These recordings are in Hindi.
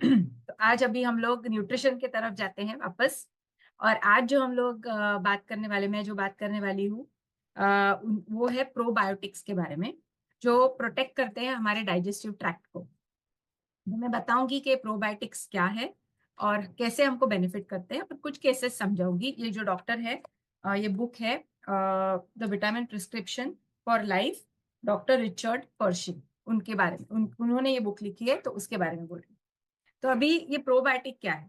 तो आज अभी हम लोग न्यूट्रिशन की तरफ जाते हैं वापस। और आज जो हम लोग बात करने वाले, मैं जो बात करने वाली हूँ वो है प्रोबायोटिक्स के बारे में, जो प्रोटेक्ट करते हैं हमारे डाइजेस्टिव ट्रैक्ट को। तो मैं बताऊंगी कि प्रोबायोटिक्स क्या है और कैसे हमको बेनिफिट करते हैं, और कुछ केसेस समझाऊंगी। ये जो डॉक्टर है, ये बुक है the vitamin prescription for life, doctor Richard Pershing, उनके बारे में उन्होंने ये बुक लिखी है, तो उसके बारे में बोल रही हूँ। तो अभी ये प्रोबायोटिक क्या है?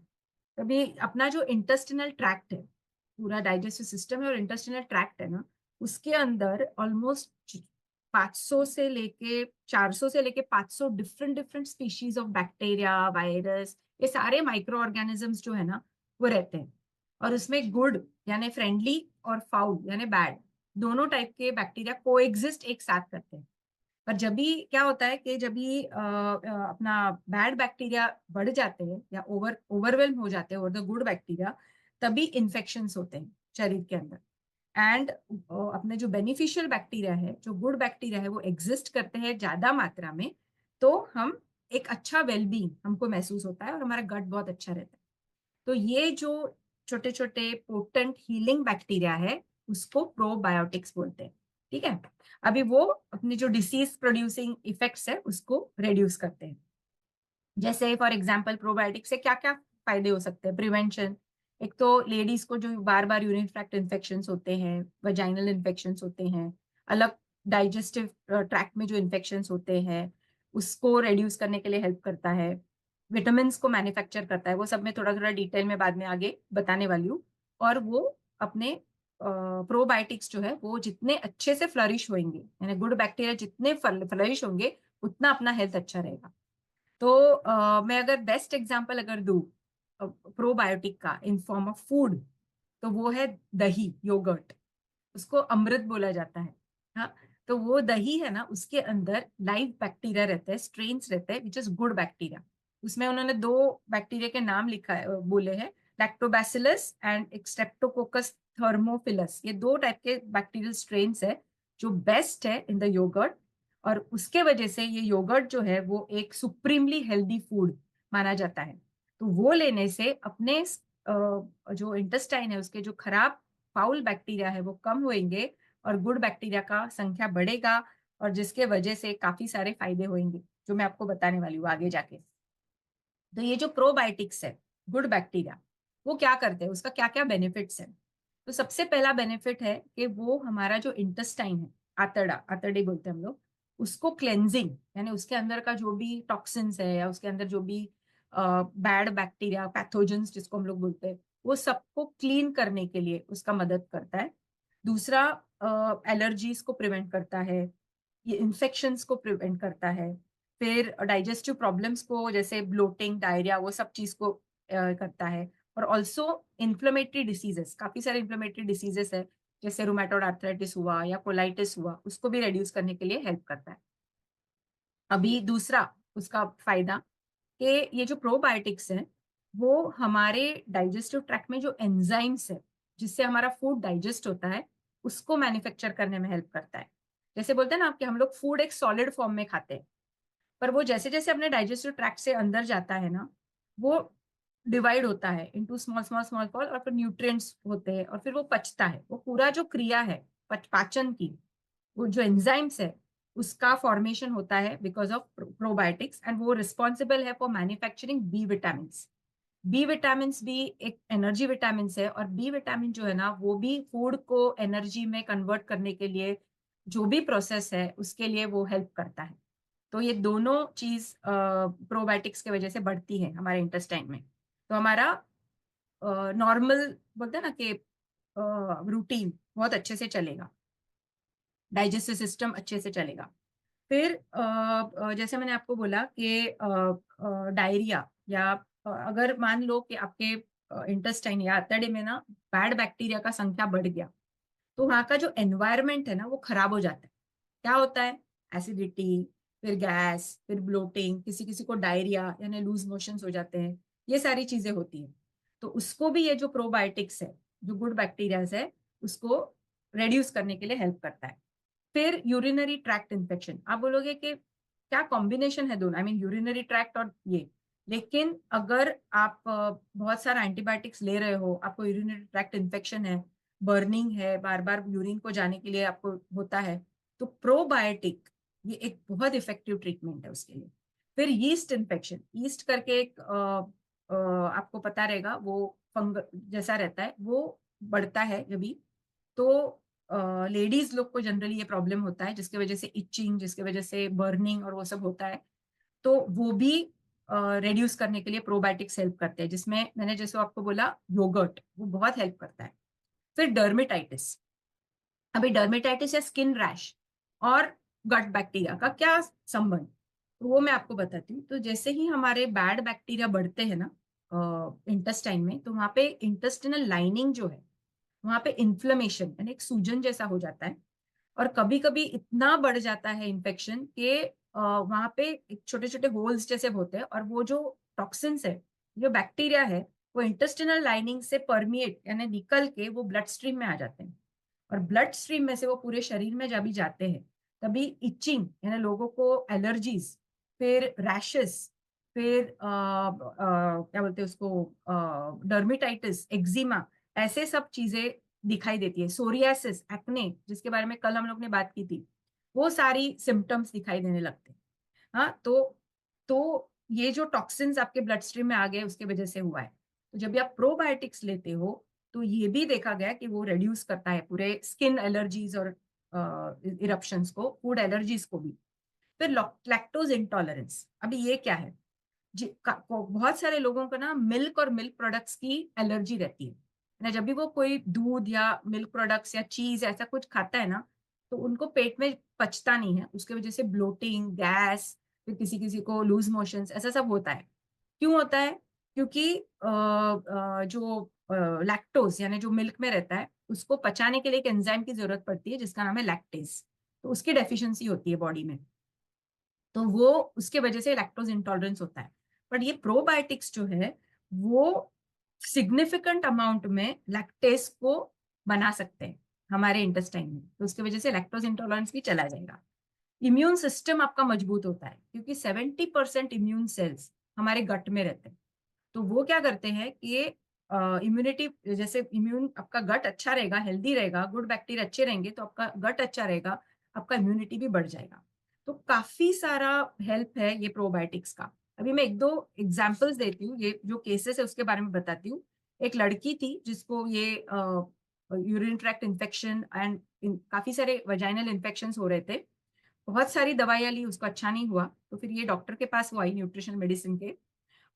अभी अपना जो इंटेस्टिनल ट्रैक्ट है, पूरा डाइजेस्टिव सिस्टम है और इंटेस्टिनल ट्रैक्ट है ना, उसके अंदर ऑलमोस्ट 500 से लेके 400 से लेके 500 different different species of bacteria, virus, ये सारे माइक्रो ऑर्गेनिजम्स जो है ना, वो रहते हैं। और उसमें गुड यानी फ्रेंडली और फाउल यानी बैड, दोनों टाइप के बैक्टीरिया को एग्जिस्ट एक साथ करते हैं। पर जब भी क्या होता है कि जब भी अपना बैड बैक्टीरिया बढ़ जाते हैं या ओवरवेल्म हो जाते हैं ओवर द गुड बैक्टीरिया, तभी इन्फेक्शंस होते हैं शरीर के अंदर। एंड अपने जो बेनिफिशियल बैक्टीरिया है, जो गुड बैक्टीरिया है, वो एग्जिस्ट करते हैं ज्यादा मात्रा में, तो हम एक अच्छा वेलबींग हमको महसूस होता है और हमारा गट बहुत अच्छा रहता है। तो ये जो छोटे छोटे पोटेंट हीलिंग बैक्टीरिया है, उसको प्रोबायोटिक्स बोलते हैं। ठीक है। अभी वो अपनी जो डिसीज प्रोड्यूसिंग इफेक्ट्स है उसको रिड्यूस करते हैं। जैसे फॉर एग्जांपल प्रोबायोटिक से क्या क्या फायदे हो सकते हैं? प्रिवेंशन। एक तो लेडीज को जो बार बार यूरिन ट्रैक्ट इन्फेक्शंस होते हैं, वजाइनल इन्फेक्शंस होते हैं, अलग डाइजेस्टिव ट्रैक्ट में जो इन्फेक्शंस होते हैं, उसको रिड्यूस करने के लिए हेल्प करता है। विटामिन को मैन्युफैक्चर करता है, वो सब मैं थोड़ा थोड़ा डिटेल में बाद में आगे बताने वाली हूँ। और वो अपने प्रोबायोटिक्स जो है वो जितने अच्छे से फ्लरिश होंगे, यानी गुड बैक्टीरिया जितने फ्लरिश होंगे, उतना अपना हेल्थ अच्छा रहेगा। तो मैं अगर बेस्ट एग्जांपल अगर दूं प्रोबायोटिक का इन फॉर्म ऑफ फूड, तो वो है दही, योगर्ट। उसको अमृत बोला जाता है। हाँ। तो वो दही है ना, उसके अंदर लाइव बैक्टीरिया रहते हैं, स्ट्रेन्स रहते हैं, विच इज गुड बैक्टीरिया। उसमें उन्होंने दो बैक्टीरिया के नाम लिखा है, बोले हैं, लैक्टोबैसिलस एंड स्ट्रेप्टोकोकस थर्मोफिलस। ये दो टाइप के बैक्टीरियल स्ट्रेन्स है जो बेस्ट है इन द योगर्ट। और उसके वजह से ये योगर्ट जो है वो एक सुप्रीमली हेल्दी फूड माना जाता है। तो वो लेने से अपने जो इंटेस्टाइन है, उसके जो खराब फाउल बैक्टीरिया है वो कम होंगे और गुड बैक्टीरिया का संख्या बढ़ेगा, और जिसके वजह से काफी सारे फायदे होंगे जो मैं आपको बताने वाली हूँ आगे जाके। तो ये जो प्रोबायोटिक्स है, गुड बैक्टीरिया, वो क्या करते हैं, उसका क्या क्या बेनिफिट्स है? तो सबसे पहला बेनिफिट है कि वो हमारा जो इंटेस्टाइन है, आतड़ा, आतड़े बोलते हैं हम लोग, उसको क्लेंजिंग, यानी उसके अंदर का जो भी टॉक्सिन्स है या उसके अंदर जो भी बैड बैक्टीरिया, पैथोजेंस जिसको हम लोग बोलते हैं, वो सबको क्लीन करने के लिए उसका मदद करता है। दूसरा, एलर्जीज को प्रिवेंट करता है, ये इन्फेक्शंस को प्रिवेंट करता है। फिर डाइजेस्टिव प्रॉब्लम्स को, जैसे ब्लोटिंग, डायरिया, वो सब चीज को करता है। और ऑल्सो इन्फ्लेमेटरी डिसीजेस, काफी सारे इन्फ्लेमेटरी डिसीजेस है, जैसे रूमेटॉइड आर्थराइटिस हुआ या कोलाइटिस हुआ, उसको भी रिड्यूस करने के लिए हेल्प करता है। अभी दूसरा उसका फायदा कि ये जो प्रोबायोटिक्स है, वो हमारे डाइजेस्टिव ट्रैक्ट में जो एंजाइम्स है, जिससे हमारा फूड डाइजेस्ट होता है, उसको मैन्युफैक्चर करने में हेल्प करता है। जैसे बोलते हैं ना कि हम लोग फूड एक सॉलिड फॉर्म में खाते हैं, पर वो जैसे जैसे अपने डाइजेस्टिव ट्रैक्ट से अंदर जाता है ना, वो डिवाइड होता है into small small small small, और फिर न्यूट्रिएंट्स होते हैं, और फिर वो पचता है। वो पूरा जो क्रिया है पाचन की, वो जो एंजाइम्स है, उसका फॉर्मेशन होता है बिकॉज ऑफ प्रोबायोटिक्स, एंड वो रिस्पॉन्सिबल है for manufacturing B vitamin. B vitamin भी एक एनर्जी विटामिन है, और बी विटामिन जो है ना, वो भी फूड को एनर्जी में कन्वर्ट करने के लिए जो भी प्रोसेस है उसके लिए वो हेल्प करता है। तो ये दोनों चीज प्रोबायोटिक्स की वजह से बढ़ती है हमारे इंटेस्टाइन में। तो हमारा नॉर्मल, बोलते हैं ना कि रूटीन बहुत अच्छे से चलेगा, डाइजेस्टिव सिस्टम अच्छे से चलेगा। फिर जैसे मैंने आपको बोला कि डायरिया, या अगर मान लो कि आपके इंटेस्टाइन या आंतड़े में ना बैड बैक्टीरिया का संख्या बढ़ गया, तो वहाँ का जो एनवायरनमेंट है ना, वो खराब हो जाता है। क्या होता है? एसिडिटी, फिर गैस, फिर ब्लोटिंग, किसी किसी को डायरिया यानी लूज मोशंस हो जाते हैं, ये सारी चीजें होती हैं। तो उसको भी ये जो प्रोबायोटिक्स है, जो गुड बैक्टीरियाज है, उसको रेड्यूस करने के लिए हेल्प करता है। फिर यूरिनरी ट्रैक्ट इन्फेक्शन, आप बोलोगे कि क्या कॉम्बिनेशन है दोनों, आई मीन यूरिनरी ट्रैक्ट और ये, लेकिन अगर आप बहुत सारा एंटीबायोटिक्स ले रहे हो, आपको यूरिनरी ट्रैक्ट इन्फेक्शन है, बर्निंग है, बार-बार यूरिन को जाने के लिए आपको होता है, तो प्रोबायोटिक ये एक बहुत इफेक्टिव ट्रीटमेंट है उसके लिए। फिर यीस्ट इन्फेक्शन, यीस्ट करके एक आपको पता रहेगा वो फंग जैसा रहता है, वो बढ़ता है जब भी, तो लेडीज लोग को जनरली ये प्रॉब्लम होता है जिसकी वजह से इचिंग, जिसकी वजह से बर्निंग और वो सब होता है। तो वो भी रिड्यूस करने के लिए प्रोबायोटिक्स हेल्प करते हैं, जिसमें मैंने जैसे आपको बोला योगर्ट, वो बहुत हेल्प करता है। फिर डर्मेटाइटिस, अभी डर्मेटाइटिस या स्किन रैश और गट बैक्टीरिया का क्या संबंध, तो वो मैं आपको बताती हूँ। तो जैसे ही हमारे बैड बैक्टीरिया बढ़ते हैं ना इंटेस्टाइन में, तो वहां पे इंटेस्टिनल लाइनिंग जो है, वहां पे इन्फ्लेमेशन यानी एक सूजन जैसा हो जाता है। और कभी कभी इतना बढ़ जाता है इन्फेक्शन कि वहां पे छोटे छोटे होल्स जैसे होते हैं, और वो जो टॉक्सिन्स है, जो बैक्टीरिया है, वो इंटेस्टिनल लाइनिंग से परमिएट यानी निकल के वो ब्लड स्ट्रीम में आ जाते हैं। और ब्लड स्ट्रीम में से वो पूरे शरीर में जब भी जाते हैं, तभी इचिंग यानी लोगों को एलर्जीज, फिर रैशेस, फिर क्या बोलते हैं उसको, डर्मेटाइटिस, एक्जिमा, ऐसे सब चीजें दिखाई देती है। सोरियासिस, एक्ने, जिसके बारे में कल हम लोग ने बात की थी, वो सारी सिम्टम्स दिखाई देने लगते हैं। हाँ, तो ये जो टॉक्सिन्स आपके ब्लड स्ट्रीम में आ गए उसके वजह से हुआ है। तो जब भी आप प्रोबायोटिक्स लेते हो, तो ये भी देखा गया कि वो रिड्यूस करता है पूरे स्किन एलर्जीज और इरप्शंस को, फूड एलर्जीज को भी। फिर लैक्टोज इंटॉलरेंस, अभी ये क्या है, बहुत सारे लोगों को ना मिल्क और मिल्क प्रोडक्ट्स की एलर्जी रहती है ना। जब भी वो कोई दूध या मिल्क प्रोडक्ट्स या चीज ऐसा कुछ खाता है ना, तो उनको पेट में पचता नहीं है, उसके वजह से ब्लोटिंग, गैस, फिर किसी किसी को लूज मोशंस, ऐसा सब होता है। क्यों होता है? क्योंकि जो लैक्टोज यानी जो मिल्क में रहता है, उसको पचाने के लिए एक एंजाइम की जरूरत पड़ती है जिसका नाम है लैक्टेज। तो उसकी डेफिशिएंसी होती है बॉडी में, तो वो उसके वजह से लैक्टोज इंटॉलरेंस होता है। बट ये प्रोबायोटिक्स जो है, वो सिग्निफिकेंट अमाउंट में लैक्टेज को बना सकते हैं हमारे इंटेस्टाइन में, तो उसकी वजह से लैक्टोज इंटॉलरेंस भी चला जाएगा। इम्यून सिस्टम आपका मजबूत होता है, क्योंकि 70% इम्यून सेल्स हमारे गट में रहते हैं। तो वो क्या करते हैं कि इम्यूनिटी, जैसे इम्यून आपका गट अच्छा रहेगा, हेल्दी रहेगा, गुड बैक्टीरिया अच्छे रहेंगे, तो आपका गट अच्छा रहेगा, आपका इम्यूनिटी भी बढ़ जाएगा। तो काफी सारा हेल्प है ये प्रोबायोटिक्स का। अभी मैं एक दो एग्जांपल्स देती हूँ, ये जो केसेस है उसके बारे में बताती हूँ। एक लड़की थी जिसको ये यूरिन ट्रैक्ट इन्फेक्शन एंड काफी सारे वजाइनल इन्फेक्शन हो रहे थे। बहुत सारी दवाइयां ली, उसको अच्छा नहीं हुआ, तो फिर ये डॉक्टर के पास वो आई, न्यूट्रिशन मेडिसिन के।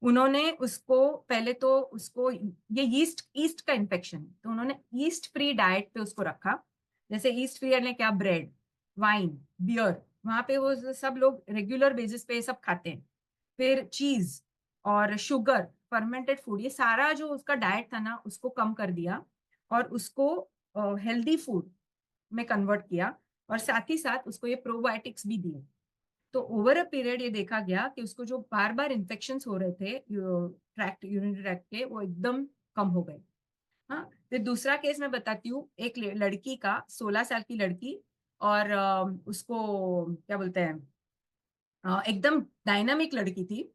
उन्होंने उसको पहले तो उसको ये ईस्ट ईस्ट का इन्फेक्शन, तो उन्होंने ईस्ट फ्री डाइट पे उसको रखा। जैसे ईस्ट फ्री यानी क्या, ब्रेड, वाइन, बियर, वहां पे वो सब लोग रेगुलर बेसिस पे ये सब खाते हैं। फिर चीज और शुगर, फर्मेंटेड फूड, ये सारा जो उसका डाइट था ना, उसको कम कर दिया और उसको हेल्दी फूड में कन्वर्ट किया। और साथ ही साथ उसको ये प्रोबायोटिक्स भी दिए। तो ओवर अ पीरियड ये देखा गया कि उसको जो बार बार इन्फेक्शन हो रहे थे ट्रैक्ट, यूरिनरी ट्रैक्ट के, वो एकदम कम हो गए। हाँ, फिर दूसरा केस मैं बताती हूँ। एक लड़की का, 16 साल की लड़की, और उसको क्या बोलते हैं, एकदम डायनामिक लड़की थी।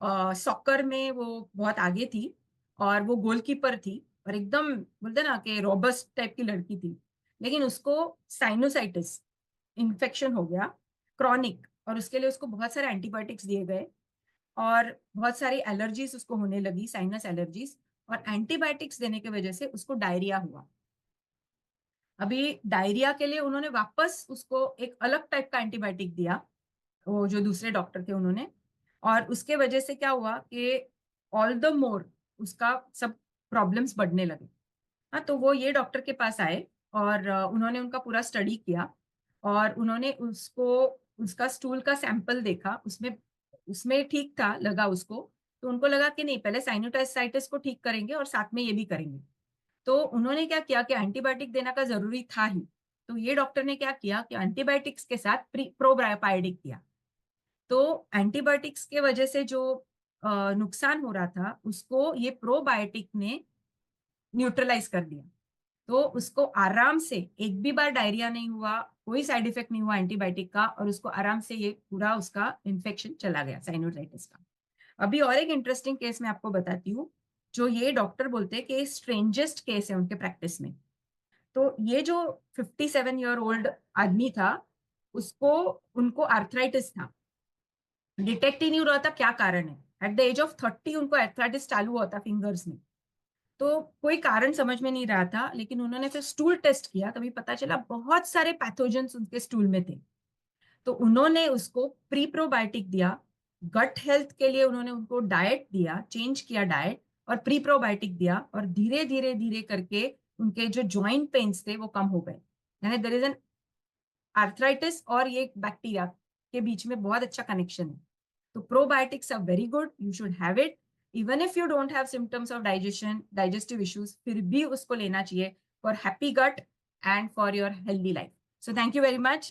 सॉकर में वो बहुत आगे थी, और वो गोलकीपर थी, और एकदम बोलते ना कि रोबस्ट टाइप की लड़की थी। लेकिन उसको साइनोसाइटिस इन्फेक्शन हो गया, क्रॉनिक, और उसके लिए उसको बहुत सारे एंटीबायोटिक्स दिए गए, और बहुत सारी एलर्जीज उसको होने लगी, साइनस एलर्जीज। और एंटीबायोटिक्स देने की वजह से उसको डायरिया हुआ। अभी डायरिया के लिए उन्होंने वापस उसको एक अलग टाइप का एंटीबायोटिक दिया, वो जो दूसरे डॉक्टर थे उन्होंने। और उसके वजह से क्या हुआ कि ऑल द मोर उसका सब प्रॉब्लम्स बढ़ने लगे। हाँ, तो वो ये डॉक्टर के पास आए, और उन्होंने उनका पूरा स्टडी किया, और उन्होंने उसको उसका स्टूल का सैंपल देखा, उसमें उसमें ठीक था लगा उसको। तो उनको लगा कि नहीं, पहले साइनोसाइटिस को ठीक करेंगे और साथ में ये भी करेंगे। तो उन्होंने क्या किया कि एंटीबायोटिक देना का जरूरी था ही। तो ये डॉक्टर ने क्या किया कि एंटीबायोटिक्स के साथ प्रोबायोटिक दिया। तो एंटीबायोटिक्स के वजह से जो नुकसान हो रहा था, उसको ये प्रोबायोटिक ने न्यूट्रलाइज कर दिया। तो उसको आराम से, एक भी बार डायरिया नहीं हुआ, कोई साइड इफेक्ट नहीं हुआ एंटीबायोटिक का, और उसको आराम से ये पूरा उसका इन्फेक्शन चला गया, साइनोसाइटिस का। अभी और एक इंटरेस्टिंग केस मैं आपको बताती हूँ, जो ये डॉक्टर बोलते हैं कि स्ट्रेंजेस्ट केस है उनके प्रैक्टिस में। तो ये जो 57 ईयर ओल्ड आदमी था, उसको उनको आर्थराइटिस था, डिटेक्ट ही नहीं हो रहा था क्या कारण है। एट द एज ऑफ 30 उनको आर्थराइटिस चालू हुआ था फिंगर्स में। तो कोई कारण समझ में नहीं रहा था, लेकिन उन्होंने फिर स्टूल टेस्ट किया, तभी पता चला बहुत सारे पैथोजेंस उनके स्टूल में थे। तो उन्होंने उसको प्री प्रोबायोटिक दिया, गट हेल्थ के लिए उन्होंने उनको डाइट दिया, चेंज किया डाइट, और प्री प्रोबायोटिक दिया, और धीरे धीरे धीरे करके उनके जो जॉइंट पेन्स थे वो कम हो गए। यानी देयर इज एन आर्थराइटिस और ये बैक्टीरिया के बीच में बहुत अच्छा कनेक्शन है। तो probiotics are very good, you should have it even if you don't have symptoms of digestion digestive issues, फिर भी उसको लेना चाहिए for happy gut and for your healthy life. So thank you very much.